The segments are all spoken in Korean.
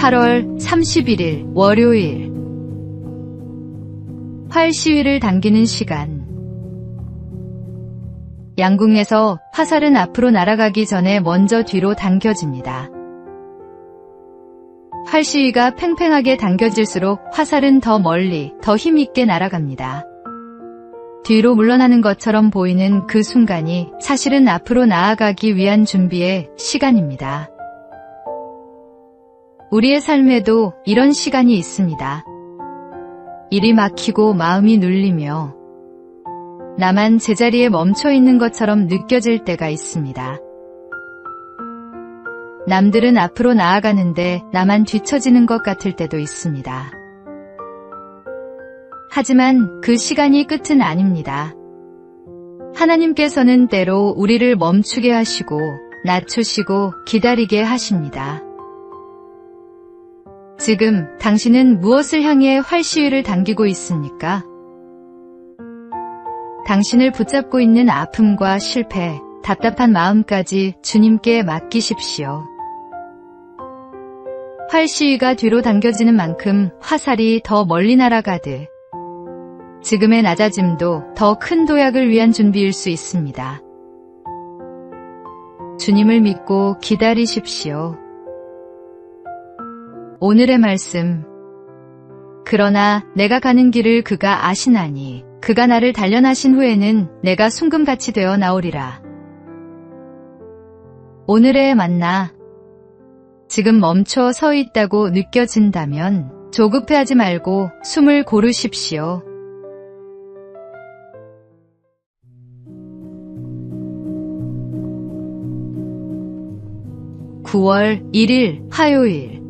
8월 31일 월요일. 활 시위를 당기는 시간. 양궁에서 화살은 앞으로 날아가기 전에 먼저 뒤로 당겨집니다. 활 시위가 팽팽하게 당겨질수록 화살은 더 멀리, 더 힘있게 날아갑니다. 뒤로 물러나는 것처럼 보이는 그 순간이 사실은 앞으로 나아가기 위한 준비의 시간입니다. 우리의 삶에도 이런 시간이 있습니다. 일이 막히고 마음이 눌리며 나만 제자리에 멈춰 있는 것처럼 느껴질 때가 있습니다. 남들은 앞으로 나아가는데 나만 뒤처지는 것 같을 때도 있습니다. 하지만 그 시간이 끝은 아닙니다. 하나님께서는 때로 우리를 멈추게 하시고 낮추시고 기다리게 하십니다. 지금 당신은 무엇을 향해 활 시위를 당기고 있습니까? 당신을 붙잡고 있는 아픔과 실패, 답답한 마음까지 주님께 맡기십시오. 활 시위가 뒤로 당겨지는 만큼 화살이 더 멀리 날아가듯 지금의 낮아짐도 더 큰 도약을 위한 준비일 수 있습니다. 주님을 믿고 기다리십시오. 오늘의 말씀. 그러나 내가 가는 길을 그가 아시나니 그가 나를 단련하신 후에는 내가 순금같이 되어 나오리라. 오늘의 만나. 지금 멈춰 서 있다고 느껴진다면 조급해하지 말고 숨을 고르십시오. (9월 1일) 화요일.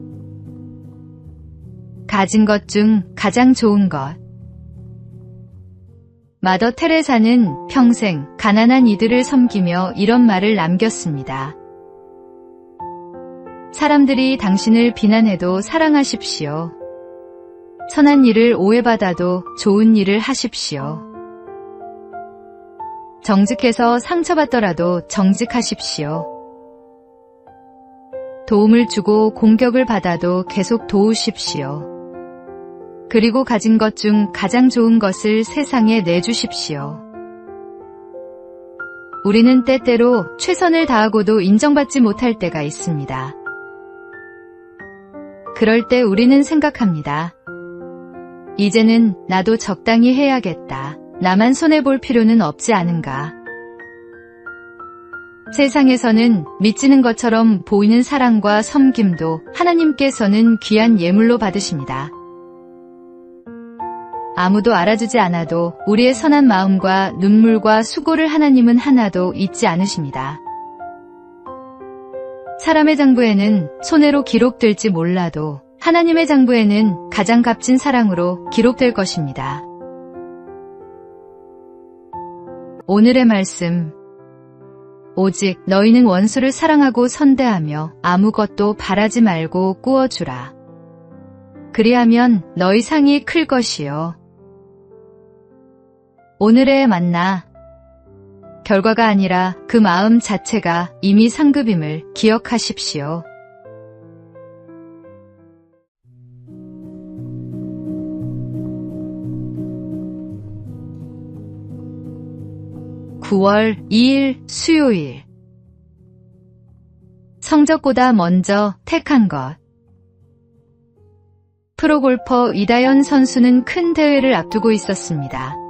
가진 것 중 가장 좋은 것. 마더 테레사는 평생 가난한 이들을 섬기며 이런 말을 남겼습니다. 사람들이 당신을 비난해도 사랑하십시오. 선한 일을 오해받아도 좋은 일을 하십시오. 정직해서 상처받더라도 정직하십시오. 도움을 주고 공격을 받아도 계속 도우십시오. 그리고 가진 것 중 가장 좋은 것을 세상에 내주십시오. 우리는 때때로 최선을 다하고도 인정받지 못할 때가 있습니다. 그럴 때 우리는 생각합니다. 이제는 나도 적당히 해야겠다. 나만 손해볼 필요는 없지 않은가. 세상에서는 미치는 것처럼 보이는 사랑과 섬김도 하나님께서는 귀한 예물로 받으십니다. 아무도 알아주지 않아도 우리의 선한 마음과 눈물과 수고를 하나님은 하나도 잊지 않으십니다. 사람의 장부에는 손해로 기록될지 몰라도 하나님의 장부에는 가장 값진 사랑으로 기록될 것입니다. 오늘의 말씀. 오직 너희는 원수를 사랑하고 선대하며 아무것도 바라지 말고 꾸어주라. 그리하면 너희 상이 클 것이요. 오늘의 만나. 결과가 아니라 그 마음 자체가 이미 상급임을 기억하십시오. (9월 2일) 수요일. 성적보다 먼저 택한 것. 프로골퍼 이다현 선수는 큰 대회를 앞두고 있었습니다.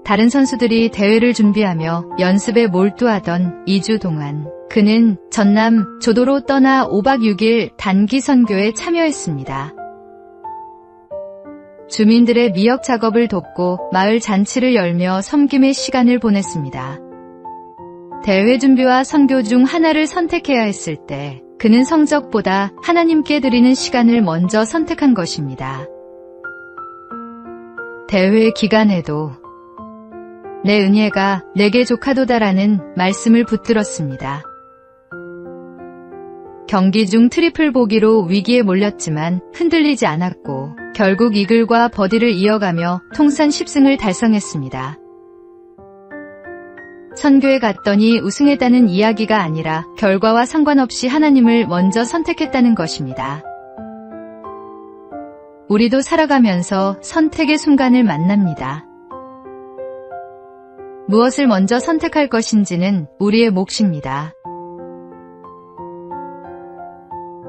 다른 선수들이 대회를 준비하며 연습에 몰두하던 2주 동안 그는 전남 조도로 떠나 5박 6일 단기 선교에 참여했습니다. 주민들의 미역 작업을 돕고 마을 잔치를 열며 섬김의 시간을 보냈습니다. 대회 준비와 선교 중 하나를 선택해야 했을 때 그는 성적보다 하나님께 드리는 시간을 먼저 선택한 것입니다. 대회 기간에도 내 은혜가 내게 족하도다라는 말씀을 붙들었습니다. 경기 중 트리플 보기로 위기에 몰렸지만 흔들리지 않았고 결국 이글과 버디를 이어가며 통산 10승을 달성했습니다. 선교에 갔더니 우승했다는 이야기가 아니라 결과와 상관없이 하나님을 먼저 선택했다는 것입니다. 우리도 살아가면서 선택의 순간을 만납니다. 무엇을 먼저 선택할 것인지는 우리의 몫입니다.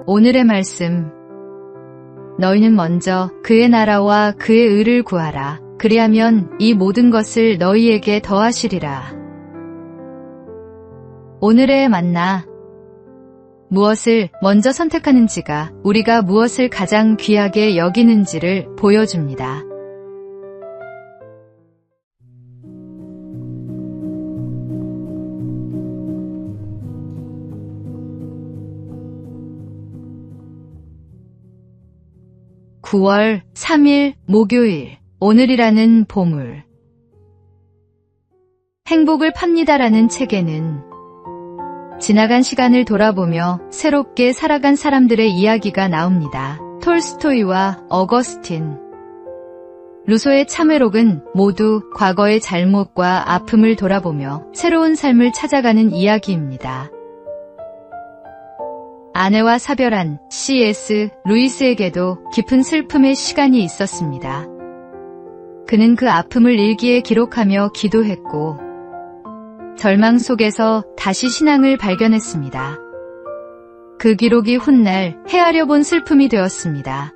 오늘의 말씀. 너희는 먼저 그의 나라와 그의 의를 구하라. 그리하면 이 모든 것을 너희에게 더하시리라. 오늘의 만나. 무엇을 먼저 선택하는지가 우리가 무엇을 가장 귀하게 여기는지를 보여줍니다. (9월 3일) 목요일. 오늘이라는 보물. 행복을 팝니다라는 책에는 지나간 시간을 돌아보며 새롭게 살아간 사람들의 이야기가 나옵니다. 톨스토이와 어거스틴, 루소의 참회록은 모두 과거의 잘못과 아픔을 돌아보며 새로운 삶을 찾아가는 이야기입니다. 아내와 사별한 C.S. 루이스에게도 깊은 슬픔의 시간이 있었습니다. 그는 그 아픔을 일기에 기록하며 기도했고 절망 속에서 다시 신앙을 발견했습니다. 그 기록이 훗날 헤아려 본 슬픔이 되었습니다.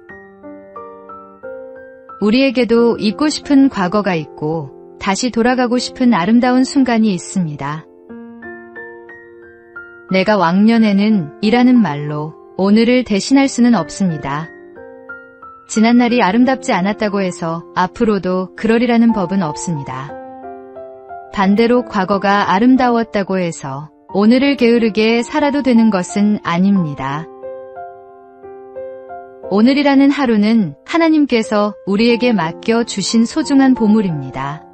우리에게도 잊고 싶은 과거가 있고 다시 돌아가고 싶은 아름다운 순간이 있습니다. 내가 왕년에는 이라는 말로 오늘을 대신할 수는 없습니다. 지난날이 아름답지 않았다고 해서 앞으로도 그러리라는 법은 없습니다. 반대로 과거가 아름다웠다고 해서 오늘을 게으르게 살아도 되는 것은 아닙니다. 오늘이라는 하루는 하나님께서 우리에게 맡겨주신 소중한 보물입니다.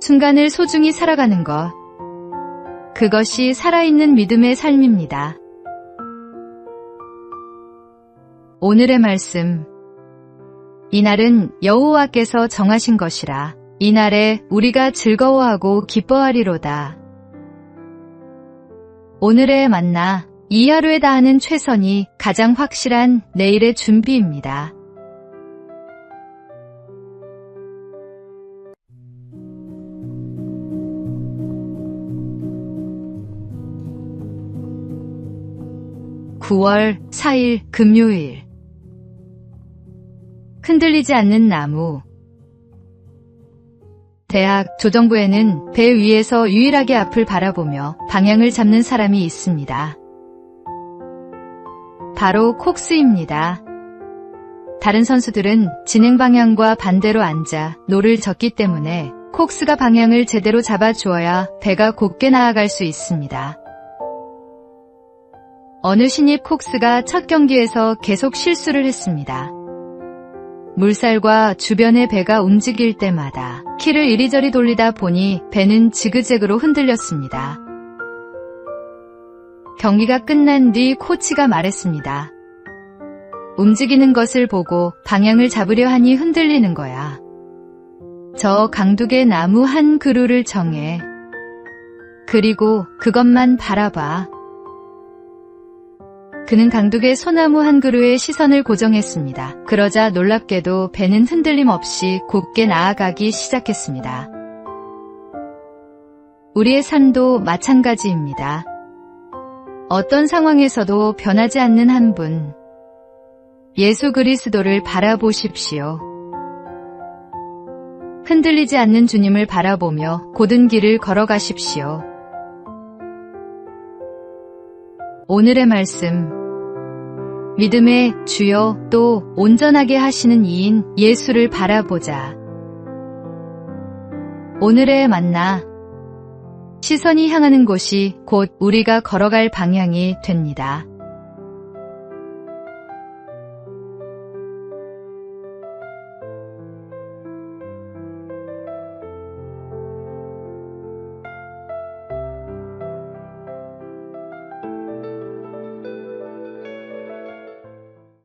순간을 소중히 살아가는 것, 그것이 살아있는 믿음의 삶입니다. 오늘의 말씀. 이날은 여호와께서 정하신 것이라. 이날에 우리가 즐거워하고 기뻐하리로다. 오늘의 만나. 이 하루에 다하는 최선이 가장 확실한 내일의 준비입니다. (9월 4일) 금요일. 흔들리지 않는 나무. 대학 조정부에는 배 위에서 유일하게 앞을 바라보며 방향을 잡는 사람이 있습니다. 바로 콕스입니다. 다른 선수들은 진행 방향과 반대로 앉아 노를 젓기 때문에 콕스가 방향을 제대로 잡아주어야 배가 곧게 나아갈 수 있습니다. 어느 신입 콕스가 첫 경기에서 계속 실수를 했습니다. 물살과 주변의 배가 움직일 때마다 키를 이리저리 돌리다 보니 배는 지그재그로 흔들렸습니다. 경기가 끝난 뒤 코치가 말했습니다. 움직이는 것을 보고 방향을 잡으려 하니 흔들리는 거야. 저 강둑의 나무 한 그루를 정해. 그리고 그것만 바라봐. 그는 강둑의 소나무 한 그루에 시선을 고정했습니다. 그러자 놀랍게도 배는 흔들림 없이 곧게 나아가기 시작했습니다. 우리의 삶도 마찬가지입니다. 어떤 상황에서도 변하지 않는 한 분, 예수 그리스도를 바라보십시오. 흔들리지 않는 주님을 바라보며 곧은 길을 걸어가십시오. 오늘의 말씀. 믿음의 주여 또 온전하게 하시는 이인 예수를 바라보자. 오늘의 만나. 시선이 향하는 곳이 곧 우리가 걸어갈 방향이 됩니다.